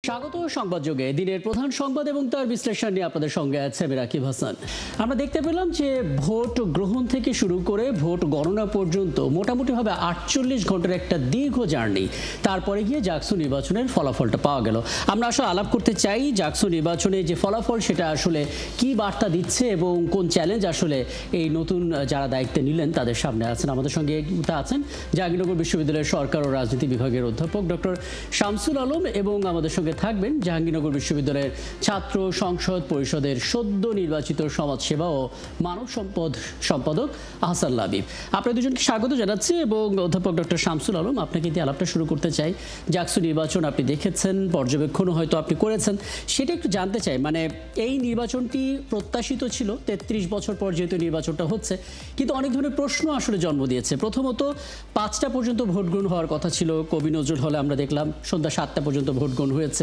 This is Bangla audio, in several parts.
স্বাগত সংবাদ যুগে দিনের প্রধান সংবাদ এবং তার বিশ্লেষণ নিয়ে আপনাদের সঙ্গে আছে আমি রাকিব হাসান। আমরা দেখতে পেলাম যে ভোট গ্রহণ থেকে শুরু করে ভোট গণনা পর্যন্ত মোটামুটিভাবে 48 ঘন্টার একটা দীর্ঘ জার্নি, তারপরে গিয়ে জাকসু নির্বাচনের ফলাফলটা পাওয়া গেল। আমরা আসলে আলাপ করতে চাই জাকসু নির্বাচনে যে ফলাফল সেটা আসলে কি বার্তা দিচ্ছে এবং কোন চ্যালেঞ্জ আসলে এই নতুন যারা দায়িত্বে নিলেন তাদের সামনে আছেন। আমাদের সঙ্গে আছেন জাহাঙ্গীরনগর বিশ্ববিদ্যালয়ের সরকার ও রাজনীতি বিভাগের অধ্যাপক ডক্টর শামসুল আলম এবং আমাদের সঙ্গে থাকবেন জাহাঙ্গীরনগর বিশ্ববিদ্যালয়ের ছাত্র সংসদ পরিষদের সদ্য নির্বাচিত সমাজসেবা ও মানব সম্পদ সম্পাদক আহসান লাবিব। আপনাদের দুজনকে স্বাগত জানাচ্ছি এবং অধ্যাপক ডক্টর শামসুল আলম, আপনাকে দিয়ে আলাপটা শুরু করতে চাই। জাকসু নির্বাচন আপনি দেখেছেন, পর্যবেক্ষণও হয়তো আপনি করেছেন, সেটা একটু জানতে চাই। মানে এই নির্বাচনটি প্রত্যাশিত ছিল, 33 বছর পর যেহেতু নির্বাচনটা হচ্ছে, কিন্তু অনেক ধরনের প্রশ্ন আসলে জন্ম দিয়েছে। প্রথমত 5টা পর্যন্ত ভোট গ্রহণ হওয়ার কথা ছিল, কবি নজরুল হলে আমরা দেখলাম সন্ধ্যা 7টা পর্যন্ত ভোট গ্রহণ হয়েছে।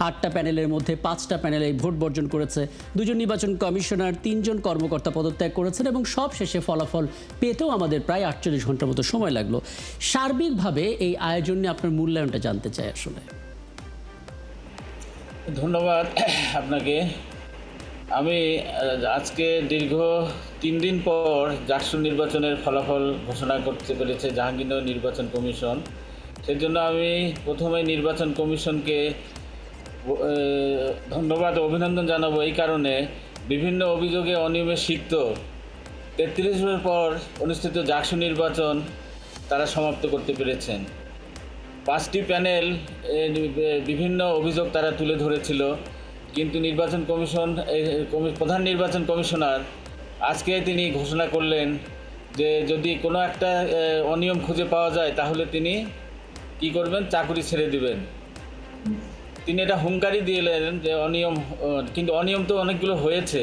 8টা প্যানেলের মধ্যে 5টা প্যানেলে ভোট বর্জন করেছে, 2জন নির্বাচন কমিশনার, 3জন কর্মকর্তা পদত্যাগ করেছেন এবং সব শেষে ফলাফল পেতেও আমাদের প্রায় 48 ঘন্টার মতো সময় লাগলো। সার্বিকভাবে এই আয়োজন নিয়ে আপনার মূল্যায়নটা জানতে চাই আসলে। ধন্যবাদ আপনাকে। আমি আজকে দীর্ঘ 3 দিন পর জাকসু নির্বাচনের ফলাফল ঘোষণা করতে পেরেছে জাহাঙ্গীরনগর নির্বাচন কমিশন। সেজন্য আমি প্রথমে নির্বাচন কমিশনকে ধন্যবাদ ও অভিনন্দন জানাবো। এই কারণে বিভিন্ন অভিযোগে অনিয়মে সিক্ত 33 বছর পর অনুষ্ঠিত জাকসু নির্বাচন তারা সমাপ্ত করতে পেরেছেন। 5টি প্যানেল বিভিন্ন অভিযোগ তারা তুলে ধরেছিল, কিন্তু নির্বাচন কমিশন প্রধান নির্বাচন কমিশনার আজকে তিনি ঘোষণা করলেন যে যদি কোনো একটা অনিয়ম খুঁজে পাওয়া যায় তাহলে তিনি কি করবেন, চাকরি ছেড়ে দিবেন। তিনি এটা হুঙ্কারি দিলেন যে অনিয়ম, কিন্তু অনিয়ম তো অনেকগুলো হয়েছে,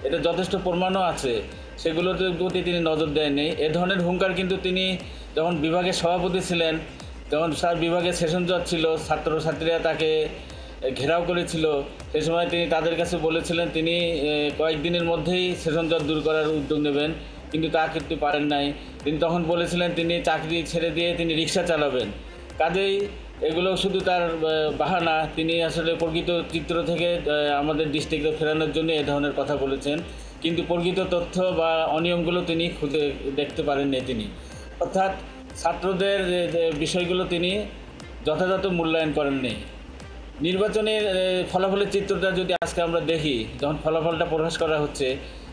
এটা যথেষ্ট প্রমাণও আছে, সেগুলোর প্রতি তিনি নজর দেননি। এ ধরনের হুঙ্কার কিন্তু তিনি যখন বিভাগের সভাপতি ছিলেন, যখন তার বিভাগের সেশন জজ ছিল, ছাত্রছাত্রীরা তাকে ঘেরাও করেছিল, সে সময় তিনি তাদের কাছে বলেছিলেন তিনি কয়েকদিনের মধ্যেই সেশন জজ দূর করার উদ্যোগ নেবেন, কিন্তু তা করতে পারেন নাই। তিনি তখন বলেছিলেন তিনি চাকরি ছেড়ে দিয়ে তিনি রিক্সা চালাবেন। কাজেই এগুলো শুধু তার বাহানা, তিনি আসলে প্রকৃত চিত্র থেকে আমাদের ডিস্ট্রিক্টে ফেরানোর জন্য এ ধরনের কথা বলেছেন, কিন্তু প্রকৃত তথ্য বা অনিয়মগুলো তিনি খুঁজে দেখতে পারেননি। তিনি অর্থাৎ ছাত্রদের বিষয়গুলো তিনি যথাযথ মূল্যায়ন করেননি। নির্বাচনের ফলাফলের চিত্রটা যদি আজকে আমরা দেখি, যখন ফলাফলটা প্রকাশ করা হচ্ছে,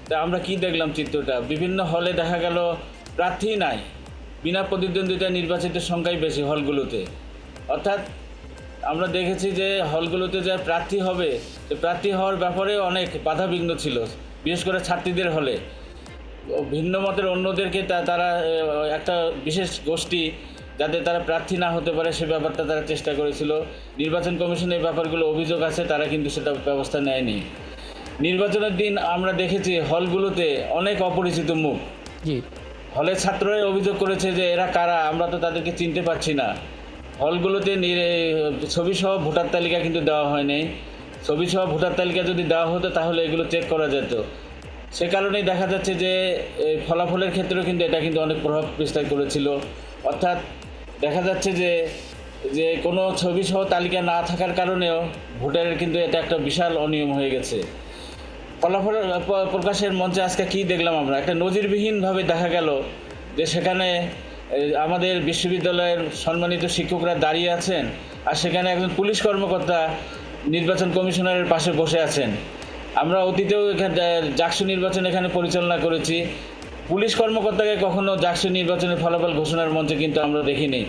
তা আমরা কি দেখলাম চিত্রটা? বিভিন্ন হলে দেখা গেল প্রার্থী নাই, বিনা প্রতিদ্বন্দ্বিতা নির্বাচিতের সংখ্যাই বেশি হলগুলোতে। অর্থাৎ আমরা দেখেছি যে হলগুলোতে যে প্রার্থী হবে, সে প্রার্থী হওয়ার ব্যাপারে অনেক বাধাবিঘ্ন ছিল, বিশেষ করে ছাত্রীদের হলে। ভিন্ন মতের অন্যদেরকে তারা একটা বিশেষ গোষ্ঠী যাতে তারা প্রার্থী না হতে পারে সে ব্যাপারটা তারা চেষ্টা করেছিল। নির্বাচন কমিশনের ব্যাপারগুলো অভিযোগ আছে, তারা কিন্তু সেটা ব্যবস্থা নেয়নি। নির্বাচনের দিন আমরা দেখেছি হলগুলোতে অনেক অপরিচিত মুখ। হলের ছাত্ররাই অভিযোগ করেছে যে এরা কারা, আমরা তো তাদেরকে চিনতে পারছি না। হলগুলোতে ছবিসহ ভোটার তালিকা কিন্তু দেওয়া হয়নি। ছবিসহ ভোটার তালিকা যদি দেওয়া হতো তাহলে এগুলো চেক করা যেত। সে কারণেই দেখা যাচ্ছে যে ফলাফলের ক্ষেত্রেও কিন্তু এটা কিন্তু অনেক প্রভাব বিস্তার করেছিল। অর্থাৎ দেখা যাচ্ছে যে কোনো ছবিসহ তালিকা না থাকার কারণেও ভোটারের কিন্তু এটা একটা বিশাল অনিয়ম হয়ে গেছে। ফলাফল প্রকাশের মঞ্চে আজকে কী দেখলাম আমরা, একটা নজিরবিহীনভাবে দেখা গেল যে সেখানে আমাদের বিশ্ববিদ্যালয়ের সম্মানিত শিক্ষকরা দাঁড়িয়ে আছেন, আর সেখানে একজন পুলিশ কর্মকর্তা নির্বাচন কমিশনারের পাশে বসে আছেন। আমরা অতীতেও এখানে জাকসু নির্বাচন এখানে পরিচালনা করেছি, পুলিশ কর্মকর্তাকে কখনো জাকসু নির্বাচনের ফলাফল ঘোষণার মঞ্চে কিন্তু আমরা দেখিনি।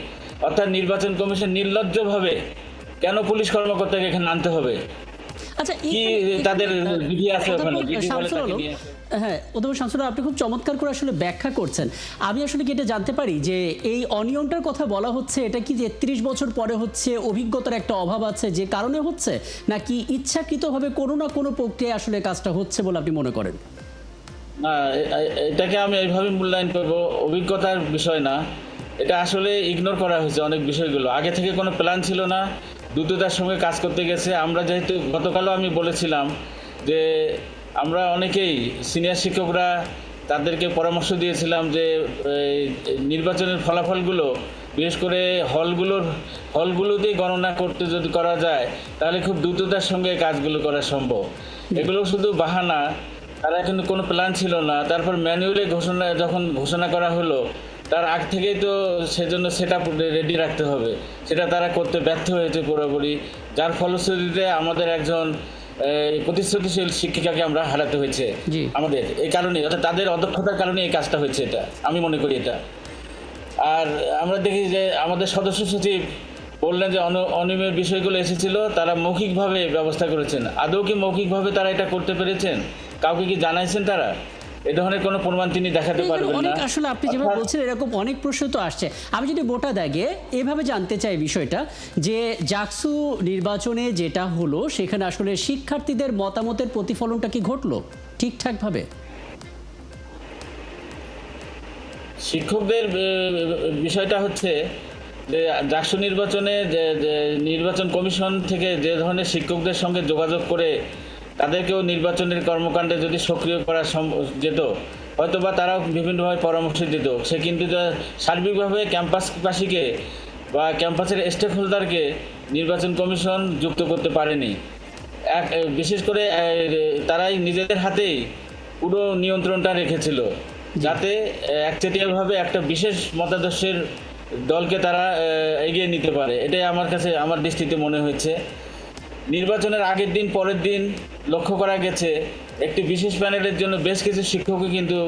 অর্থাৎ নির্বাচন কমিশন নির্লজ্জভাবে কেন পুলিশ কর্মকর্তাকে এখানে আনতে হবে? আচ্ছা, কি তাদের বিধি আছে ওখানে? হ্যাঁ, অধ্যাপক শামসুল, আপনি খুব চমৎকার করে আসলে ব্যাখ্যা করছেন। আমি আসলে কি এটা জানতে পারি যে এই অনিয়মটার কথা বলা হচ্ছে, এটা কি 33 বছর পরে হচ্ছে, অভিজ্ঞতার একটা অভাব আছে যে কারণে হচ্ছে, নাকি ইচ্ছাকৃতভাবে কোনো না কোনো প্রক্রিয়ায় আসলে কাজটা হচ্ছে বলে আপনি মনে করেন? না, এটাকে আমি এইভাবে মূল্যায়ন করব, অভিজ্ঞতার বিষয় না, এটা আসলে ইগনোর করা হয়েছে অনেক বিষয়গুলো। আগে থেকে কোনো প্ল্যান ছিল না, দ্রুততার সঙ্গে কাজ করতে গেছে। আমরা যেহেতু গতকালও আমি বলেছিলাম যে আমরা অনেকেই সিনিয়র শিক্ষকরা তাদেরকে পরামর্শ দিয়েছিলাম যে নির্বাচনের ফলাফলগুলো বিশেষ করে হলগুলোতেই গণনা করতে যদি করা যায় তাহলে খুব দ্রুততার সঙ্গে কাজগুলো করা সম্ভব। এগুলো শুধু বাহানা, তারা কিন্তু কোনো প্ল্যান ছিল না। তারপর ম্যানুয়ালি যখন ঘোষণা করা হলো তার আগ থেকেই তো সেজন্য সেট আপ রেডি রাখতে হবে, সেটা তারা করতে ব্যর্থ হয়েছে পুরোপুরি, যার ফলশ্রুতিতে আমাদের একজন প্রতিশ্রুতিশীল শিক্ষিকাকে আমরা হারাতে হয়েছে। জি। আমাদের এই কারণে, অর্থাৎ তাদের অদক্ষতার কারণে এই কাজটা হয়েছে, এটা আমি মনে করি এটা। আর আমরা দেখি যে আমাদের সদস্য সচিব বললেন যে অনিয়মের বিষয়গুলো এসেছিল, তারা মৌখিকভাবে ব্যবস্থা করেছেন। আদৌ কি মৌখিকভাবে তারা এটা করতে পেরেছেন? কাউকে কি জানাইছেন তারা? এ ধরনের কোনো প্রমাণ তিনি দেখাতে পারবেন না। অনেক আসলে আপনি যেভাবে বলছেন এরকম অনেক প্রশ্ন তো আসছে। আমি যদি মোটা দাগে এভাবে জানতে চাই বিষয়টা, যে জাকসু নির্বাচনে যেটা হলো সেখানে আসলে শিক্ষার্থীদের মতামতের প্রতিফলনটা কি ঘটলো ঠিকঠাকভাবে? শিক্ষকদের বিষয়টা হচ্ছে যে জাকসু নির্বাচনে যে নির্বাচন কমিশন থেকে যে ধরনের শিক্ষকদের সঙ্গে যোগাযোগ করে তাদেরকেও নির্বাচনের কর্মকাণ্ডে যদি সক্রিয় করা যেত, হয়তোবা তারাও বিভিন্নভাবে পরামর্শ দিত। সে কিন্তু সার্বিকভাবে ক্যাম্পাসবাসীকে বা ক্যাম্পাসের স্টেক হোল্ডারকে নির্বাচন কমিশন যুক্ত করতে পারেনি। বিশেষ করে তারাই নিজেদের হাতেই পুরো নিয়ন্ত্রণটা রেখেছিল, যাতে একচেটিয়াভাবে একটা বিশেষ মতাদর্শের দলকে তারা এগিয়ে নিতে পারে। এটাই আমার কাছে, আমার দৃষ্টিতে মনে হয়েছে। নির্বাচনের আগের দিন পরের দিন লক্ষ্য করা গেছে একটি বিশেষ প্যানেলের জন্য বেশ কিছু শিক্ষকও কিন্তু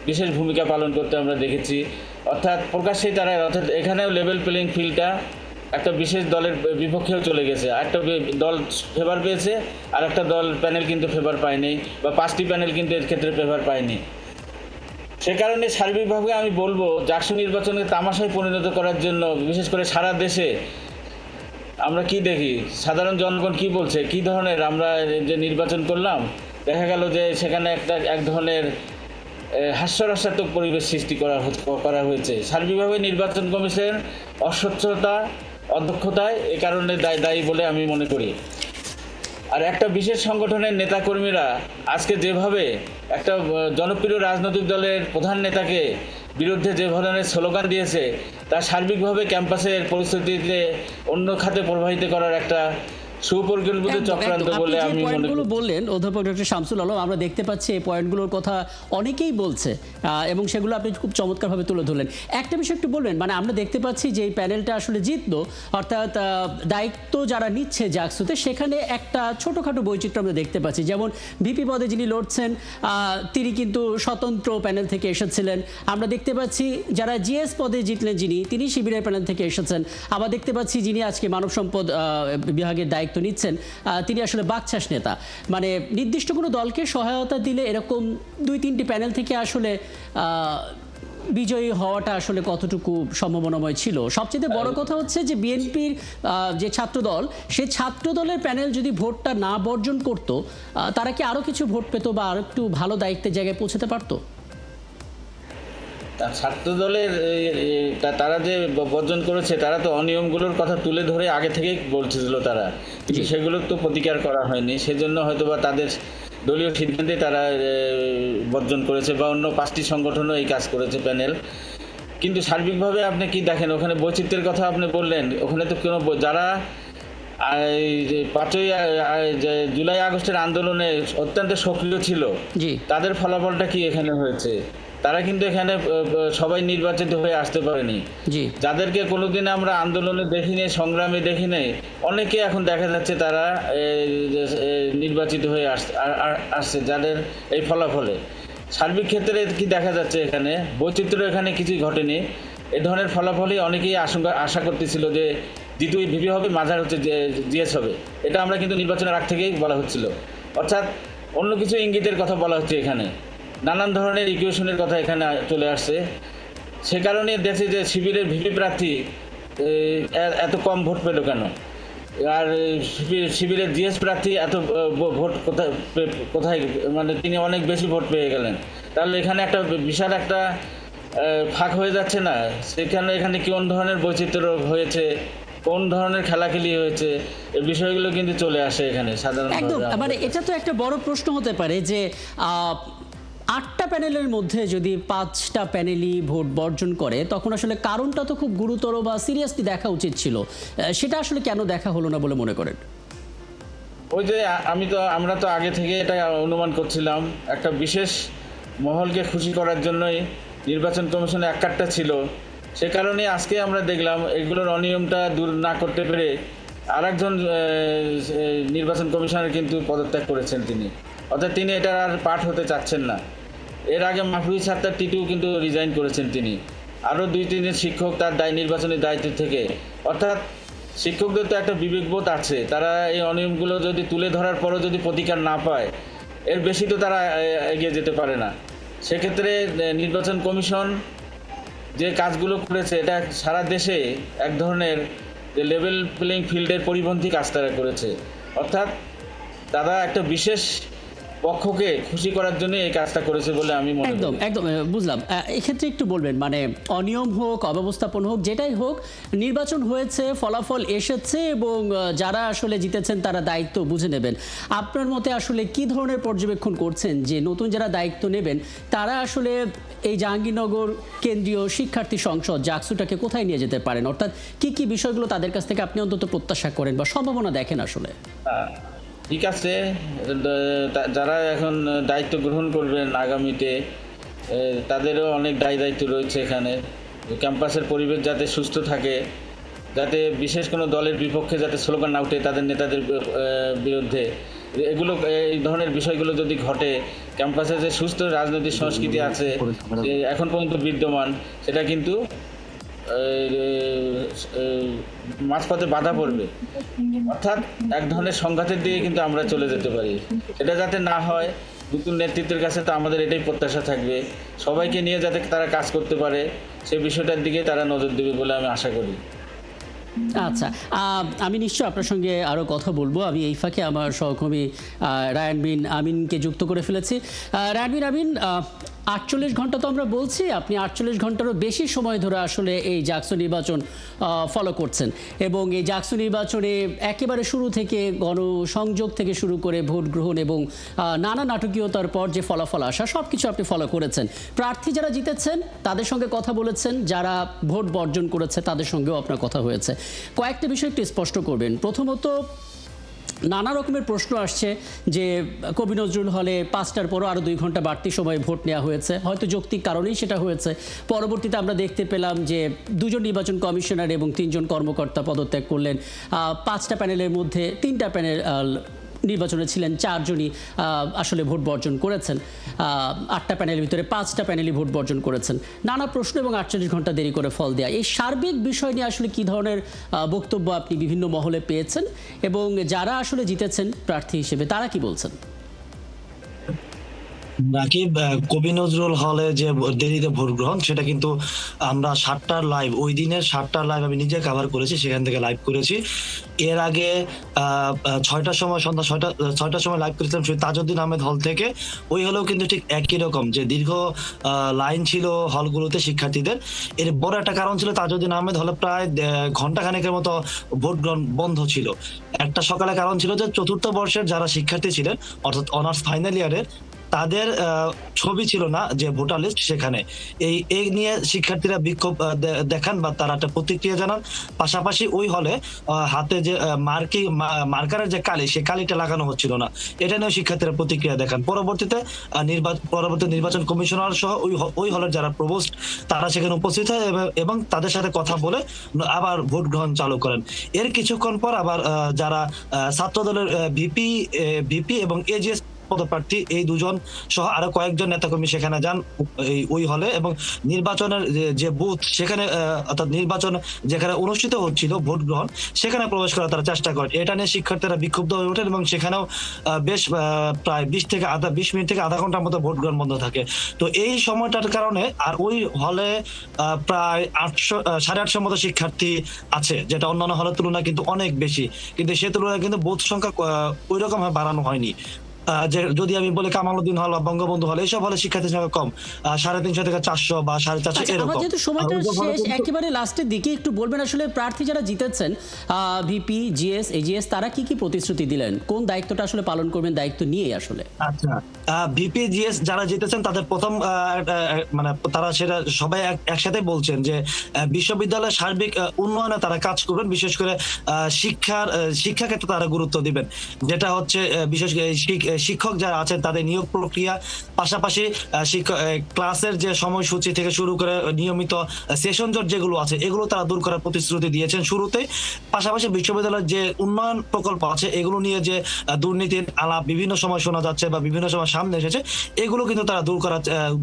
বিশেষ ভূমিকা পালন করতে আমরা দেখেছি। অর্থাৎ প্রকাশ্যেই তারা, অর্থাৎ এখানেও লেভেল প্লেইং ফিল্ডটা একটা বিশেষ দলের বিপক্ষেও চলে গেছে। একটা দল ফেভার পেয়েছে আর একটা দল প্যানেল কিন্তু ফেভার পায়নি, বা 5টি প্যানেল কিন্তু এর ক্ষেত্রে ফেভার পায়নি। সে কারণে সার্বিকভাবে আমি বলবো জাকসু নির্বাচনকে তামাশায় পরিণত করার জন্য, বিশেষ করে সারা দেশে আমরা কি দেখি, সাধারণ জনগণ কি বলছে, কি ধরনের আমরা যে নির্বাচন করলাম, দেখা গেল যে সেখানে এক ধরনের হাস্যরসাত্মক পরিবেশ সৃষ্টি করা হয়েছে। সার্বিকভাবে নির্বাচন কমিশন অস্বচ্ছতা, অদক্ষতায় এ কারণে দায়ী বলে আমি মনে করি। আর একটা বিশেষ সংগঠনের নেতাকর্মীরা আজকে যেভাবে একটা জনপ্রিয় রাজনৈতিক দলের প্রধান নেতাকে বিরুদ্ধে যে ধরনের স্লোগান দিয়েছে, তা সার্বিকভাবে ক্যাম্পাসের পরিস্থিতিতে অন্য খাতে প্রবাহিত করার একটা সুপরিকল্পিত চক্রান্ত বলে আমি মনে করি। বললেন অধ্যাপক ডক্টর শামসুল আলম, আমরা দেখতে পাচ্ছি এই পয়েন্টগুলোর কথা অনেকেই বলছে এবং সেগুলো আপনি খুব চমৎকারভাবে তুলে ধরলেন। একটা বিষয় একটু বলবেন, মানে আমরা দেখতে পাচ্ছি যে এই প্যানেলটা আসলে জিতলো, অর্থাৎ দায়িত্ব যারা নিচ্ছে জাকসুতে, সেখানে একটা ছোটোখাটো বৈচিত্র্য আমরা দেখতে পাচ্ছি। যেমন ভিপি পদে যিনি লড়ছেন তিনি কিন্তু স্বতন্ত্র প্যানেল থেকে এসেছিলেন। আমরা দেখতে পাচ্ছি যারা জিএস পদে জিতলেন তিনি শিবিরের প্যানেল থেকে এসেছেন। আবার দেখতে পাচ্ছি যিনি আজকে মানব সম্পদ বিভাগের দায়িত্ব নিচ্ছেন তিনি আসলে বাকচাষ নেতা। মানে নির্দিষ্ট কোনো দলকে সহায়তা দিলে এরকম 2-3টি প্যানেল থেকে আসলে বিজয়ী হওয়াটা আসলে কতটুকু সম্ভাবনাময় ছিল? সবচেয়ে বড় কথা হচ্ছে যে বিএনপির যে ছাত্রদল, সেই ছাত্রদলের প্যানেল যদি ভোটটা না বর্জন করতো, তারা কি আরও কিছু ভোট পেত বা আরও একটু ভালো দায়িত্বের জায়গায় পৌঁছাতে পারতো? ছাত্র দলের তারা যে বর্জন করেছে, তারা তো অনিয়মগুলোর কথা তুলে ধরে আগে থেকেই বলছিল তারা, কিন্তু সেগুলোর তো প্রতিকার করা হয়নি। সেজন্য হয়তোবা তাদের দলীয় সিদ্ধান্তে তারা বর্জন করেছে, বা অন্য 5টি সংগঠনও এই কাজ করেছে প্যানেল। কিন্তু সার্বিকভাবে আপনি কি দেখেন, ওখানে বৈচিত্র্যের কথা আপনি বললেন, ওখানে তো কোনো যারা 5ই জুলাই আগস্টের আন্দোলনে অত্যন্ত সক্রিয় ছিল, তাদের ফলাফলটা কি এখানে হয়েছে? তারা কিন্তু এখানে সবাই নির্বাচিত হয়ে আসতে পারেনি। যাদেরকে কোনোদিন আমরা আন্দোলনে দেখিনি, সংগ্রামে দেখিনি, অনেকে এখন দেখা যাচ্ছে তারা নির্বাচিত হয়ে আসছে যাদের এই ফলাফলে। সার্বিক ক্ষেত্রে কি দেখা যাচ্ছে, এখানে বৈচিত্র্য এখানে কিছুই ঘটেনি। এ ধরনের ফলাফলই অনেকেই আশা করতেছিল যে দ্বিতীয় ভিপি হবে, মাঝার হচ্ছে জিএস হবে। এটা আমরা কিন্তু নির্বাচনের আগ থেকেই বলা হচ্ছিল। অর্থাৎ অন্য কিছু ইঙ্গিতের কথা বলা হচ্ছে, এখানে নানান ধরনের ইকুয়েশনের কথা এখানে চলে আসছে। সে কারণে দেখছি যে শিবিরের ভিপি প্রার্থী এত কম ভোট পেল কেন, আর শিবিরের জিএস প্রার্থী এত ভোট কোথায়, মানে তিনি অনেক বেশি ভোট পেয়ে গেলেন। তাহলে এখানে একটা বিশাল একটা ফাঁক হয়ে যাচ্ছে না? এখানে কোন ধরনের বৈচিত্র্য হয়েছে, কোন ধরনের খেলাখেলি হয়েছে, এই বিষয়গুলো কিন্তু চলে আসে এখানে সাধারণত। একদম, মানে এটা তো একটা বড় প্রশ্ন হতে পারে যে 8টা প্যানেলের মধ্যে যদি 5টা প্যানেলই ভোট বর্জন করে তখন আসলে কারণটা তো খুব গুরুতর বা সিরিয়াসলি দেখা উচিত ছিল, সেটা আসলে কেন দেখা হলো না বলে মনে করেন? ওই যে আমরা তো আগে থেকে এটা অনুমান করছিলাম, একটা বিশেষ মহলকে খুশি করার জন্যই নির্বাচন কমিশনে এক কাট্টা ছিল। সে কারণে আজকে আমরা দেখলাম এগুলোর অনিয়মটা দূর না করতে পেরে আরেকজন নির্বাচন কমিশনার কিন্তু পদত্যাগ করেছেন তিনি, অর্থাৎ তিনি এটার আর পার্ট হতে চাচ্ছেন না। এর আগে মাহফুজ সাত্তার টিটু কিন্তু রিজাইন করেছেন তিনি, আরও 2-3 শিক্ষক তার নির্বাচনী দায়িত্ব থেকে। অর্থাৎ শিক্ষকদের তো একটা বিবেকবোধ আছে, তারা এই অনিয়মগুলো যদি তুলে ধরার পরও যদি প্রতিকার না পায়, এর বেশি তো তারা এগিয়ে যেতে পারে না। সেক্ষেত্রে নির্বাচন কমিশন যে কাজগুলো করেছে এটা সারা দেশে এক ধরনের যে লেভেল প্লেইং ফিল্ডের পরিপন্থী কাজ তারা করেছে। অর্থাৎ তারা একটা বিশেষ পক্ষকে খুশি করার জন্য এই কাজটা করেছে বলে আমি মনে করি। একদম একদম বুঝলাম। এক্ষেত্রে একটু বলবেন, মানে অনিয়ম হোক, অব্যবস্থাপন হোক, যেটাই হোক, নির্বাচন হয়েছে, ফলাফল এসেছে এবং যারা আসলে জিতেছেন তারা দায়িত্ব বুঝে নেবেন। আপনার মতে আসলে কি ধরনের পর্যবেক্ষণ করছেন যে নতুন যারা দায়িত্ব নেবেন তারা আসলে এই জাহাঙ্গীরনগর কেন্দ্রীয় শিক্ষার্থী সংসদ জাকসুটাকে কোথায় নিয়ে যেতে পারেন? অর্থাৎ কি কি বিষয়গুলো তাদের কাছ থেকে আপনি অন্তত প্রত্যাশা করেন বা সম্ভাবনা দেখেন আসলে? ঠিক আছে, যারা এখন দায়িত্ব গ্রহণ করবেন আগামীতে, তাদেরও অনেক দায়িত্ব রয়েছে এখানে। ক্যাম্পাসের পরিবেশ যাতে সুস্থ থাকে, যাতে বিশেষ কোনো দলের বিপক্ষে যাতে স্লোগান না উঠে তাদের নেতাদের বিরুদ্ধে, এগুলো এই ধরনের বিষয়গুলো যদি ঘটে, ক্যাম্পাসে যে সুস্থ রাজনৈতিক সংস্কৃতি আছে যে এখন পর্যন্ত বিদ্যমান, সেটা কিন্তু মাঝপথে বাধা পড়বে। অর্থাৎ এক ধরনের সংঘাতের দিকে কিন্তু আমরা চলে যেতে পারি। এটা যাতে না হয়, নতুন নেতৃত্বের কাছে তো আমাদের এটাই প্রত্যাশা থাকবে, সবাইকে নিয়ে যাতে তারা কাজ করতে পারে সেই বিষয়টার দিকে তারা নজর দেবে বলে আমি আশা করি। আচ্ছা, আমি নিশ্চয় আপনার সঙ্গে আরও কথা বলবো। আমি এই ফাঁকে আমার সহকর্মী রায়ান বিন আমিনকে যুক্ত করে ফেলেছি। রায়ান বিন আমিন, 48 ঘন্টা তো আমরা বলছি, আপনি 48 ঘন্টারও বেশি সময় ধরে আসলে এই জাকসু নির্বাচন ফলো করছেন এবং এই জাকসু নির্বাচনে একেবারে শুরু থেকে গণসংযোগ থেকে শুরু করে ভোট গ্রহণ এবং নানা নাটকীয়তার পর যে ফলাফল আসা সব কিছু আপনি ফলো করেছেন। প্রার্থী যারা জিতেছেন তাদের সঙ্গে কথা বলেছেন, যারা ভোট বর্জন করেছে তাদের সঙ্গেও আপনার কথা হয়েছে। কয়েকটা বিষয় একটু স্পষ্ট করবেন। প্রথমত, নানা রকমের প্রশ্ন আসছে যে কবি নজরুল হলে 5টার পরও আরও 2 ঘন্টা বাড়তি সময় ভোট নেওয়া হয়েছে, হয়তো যৌক্তিক কারণেই সেটা হয়েছে। পরবর্তীতে আমরা দেখতে পেলাম যে 2 জন নির্বাচন কমিশনার এবং 3 জন কর্মকর্তা পদত্যাগ করলেন। 5টা প্যানেলের মধ্যে 3টা প্যানেল নির্বাচনে ছিলেন, 4 জনই আসলে ভোট বর্জন করেছেন। 8টা প্যানেলের ভিতরে 5টা প্যানেলই ভোট বর্জন করেছেন। নানা প্রশ্ন এবং 48 ঘন্টা দেরি করে ফল দেয়া, এই সার্বিক বিষয় নিয়ে আসলে কী ধরনের বক্তব্য আপনি বিভিন্ন মহলে পেয়েছেন এবং যারা আসলে জিতেছেন প্রার্থী হিসেবে তারা কি বলছেন? রাকিব, কবি নজরুল হলে যে দেরিতে ভোট গ্রহণ, সেটা কিন্তু আমরা 7টার লাইভ, ওই দিনের 7টার লাইভ আমি নিজে কভার করেছি, সেখান থেকে লাইভ করেছি। এর আগে 6টার সময়, সন্ধ্যা 6টার সময় লাইভ করেছিলাম তাজউদ্দিন আহমেদ হল থেকে। ওই হলেও কিন্তু ঠিক একই রকম, যে দীর্ঘ লাইন ছিল হলগুলোতে শিক্ষার্থীদের। এর বড় একটা কারণ ছিল তাজউদ্দিন আহমেদ হলে প্রায় ঘন্টাখানেকের মতো ভোট গ্রহণ বন্ধ ছিল। একটা সকালে কারণ ছিল যে চতুর্থ বর্ষের যারা শিক্ষার্থী ছিলেন, অর্থাৎ অনার্স ফাইনাল ইয়ারের, তাদের ছবি ছিল না যে ভোটার লিস্ট সেখানে। এই নিয়ে শিক্ষার্থীরা বিক্ষোভ দেখান বা তারা একটা প্রতিক্রিয়া জানান। পাশাপাশি ওই হলে হাতে যে মার্কারের যে কালি, সেই কালিটা লাগানো হচ্ছিল না, এটা নিয়ে শিক্ষার্থীরা প্রতিক্রিয়া দেখান। পরবর্তীতে নির্বাচন কমিশনার সহ ওই হলের যারা প্রভোস্ট তারা সেখানে উপস্থিত হয় এবং তাদের সাথে কথা বলে আবার ভোট গ্রহণ চালু করেন। এর কিছুক্ষণ পর আবার যারা ছাত্রদলের ভিপি এবং এজিএস পদপ্রার্থী, এই 2 জন সহ আরো কয়েকজন নেতাকর্মী সেখানে যান ওই হলে এবং নির্বাচনের যে বুথ সেখানে, অর্থাৎ নির্বাচন যেখানে অনুষ্ঠিত হচ্ছিল ভোট গ্রহণ, সেখানে প্রবেশ করার তারা চেষ্টা করেন। এটা নিয়ে শিক্ষার্থীরা বিক্ষুব্ধ হয়ে ওঠেন এবং সেখানেও বেশ প্রায় 20 মিনিট থেকে আধা ঘন্টার মতো ভোট গ্রহণ বন্ধ থাকে। তো এই সময়টার কারণে আর ওই হলে প্রায় 800-850 মতো শিক্ষার্থী আছে, যেটা অন্যান্য হলের তুলনায় কিন্তু অনেক বেশি, কিন্তু সে তুলনায় কিন্তু বুথ সংখ্যা ওই রকম ভাবে বাড়ানো হয়নি। যে যদি আমি বলি কামালউদ্দিন হল বা বঙ্গবন্ধু হল, এইসব হলে শিক্ষার্থীর সংখ্যা কম, 350 থেকে 400 বা 450 আচ্ছা, আমার এরকম। যেহেতু সময়টা আর ওই হলে শেষ, কিন্তু- একেবারে লাস্টের দিকে একটু বলবেন আসলে প্রার্থী যারা জিতেছেন ভিপি, জিএস, এজিএস, তারা কি কি প্রতিশ্রুতি দিলেন, কোন দায়িত্বটা আসলে পালন করবেন দায়িত্ব নিয়ে আসলে? আচ্ছা, বিপিজিএস যারা জিতেছেন তাদের প্রথম মানে তারা সেটা সবাই একসাথে বলছেন যে বিশ্ববিদ্যালয়ের সার্বিক উন্নয়নে তারা কাজ করবেন, বিশেষ করে শিক্ষা ক্ষেত্রে তারা গুরুত্ব দিবেন, যেটা হচ্ছে বিশেষ করে শিক্ষক যারা আছেন তাদের নিয়োগ প্রক্রিয়া, পাশাপাশি ক্লাসের যে সময়সূচি থেকে শুরু করে নিয়মিত সেশন জট যেগুলো আছে এগুলো তারা দূর করার প্রতিশ্রুতি দিয়েছেন শুরুতে। পাশাপাশি বিশ্ববিদ্যালয়ের যে উন্নয়ন প্রকল্প আছে এগুলো নিয়ে যে দুর্নীতির আলাপ বিভিন্ন সময় শোনা যাচ্ছে বা বিভিন্ন সময় সামনে এসেছে, এগুলো কিন্তু তারা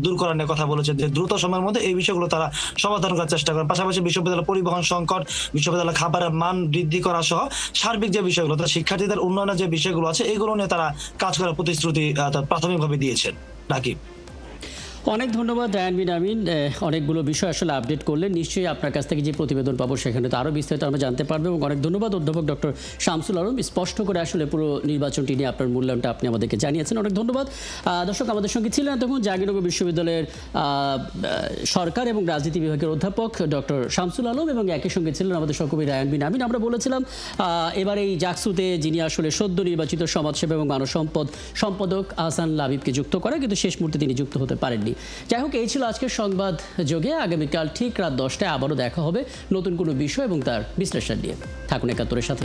দূর করার নিয়ে কথা বলেছেন, যে দ্রুত সময়ের মধ্যে এই বিষয়গুলো তারা সমাধান করার চেষ্টা করেন। পাশাপাশি বিশ্ববিদ্যালয় পরিবহন সংকট, বিশ্ববিদ্যালয় খাবারের মান বৃদ্ধি করা সহ সার্বিক যে বিষয়গুলো, শিক্ষার্থীদের উন্নয়নের যে বিষয়গুলো আছে এগুলো নিয়ে তারা কাজ করার প্রতিশ্রুতি প্রাথমিকভাবে দিয়েছেন। রাকিব, অনেক ধন্যবাদ রায়ান বিন আমিন, অনেকগুলো বিষয় আসলে আপডেট করলেন। নিশ্চয়ই আপনার কাছ থেকে যে প্রতিবেদন পাবো সেখানে তো আরও বিস্তারিত আমরা জানতে পারবো। এবং অনেক ধন্যবাদ অধ্যাপক ডক্টর শামসুল আলম, স্পষ্ট করে আসলে পুরো নির্বাচনটি নিয়ে আপনার মূল্যায়নটা আপনি আমাদেরকে জানিয়েছেন। অনেক ধন্যবাদ। দর্শক, আমাদের সঙ্গে ছিলেন তখন জাহাঙ্গীরনগর বিশ্ববিদ্যালয়ের সরকার এবং রাজনীতি বিভাগের অধ্যাপক ডক্টর শামসুল আলম, এবং একই সঙ্গে ছিলেন আমাদের সহকর্মী রায়ান বিন আমিন। আমরা বলেছিলাম এবার এই জাকসুতে যিনি আসলে সদ্য নির্বাচিত সমাজসেবা এবং মানব সম্পদ সম্পাদক আহসান লাবিবকে যুক্ত করে, কিন্তু শেষ মুহূর্তে তিনি যুক্ত হতে পারেননি। যাই হোক, এই ছিল আজকের সংবাদ যোগে। আগামীকাল ঠিক রাত 10টায় আবারও দেখা হবে নতুন কোনো বিষয় এবং তার বিশ্লেষণ নিয়ে। থাকুন একাত্তরের সাথে।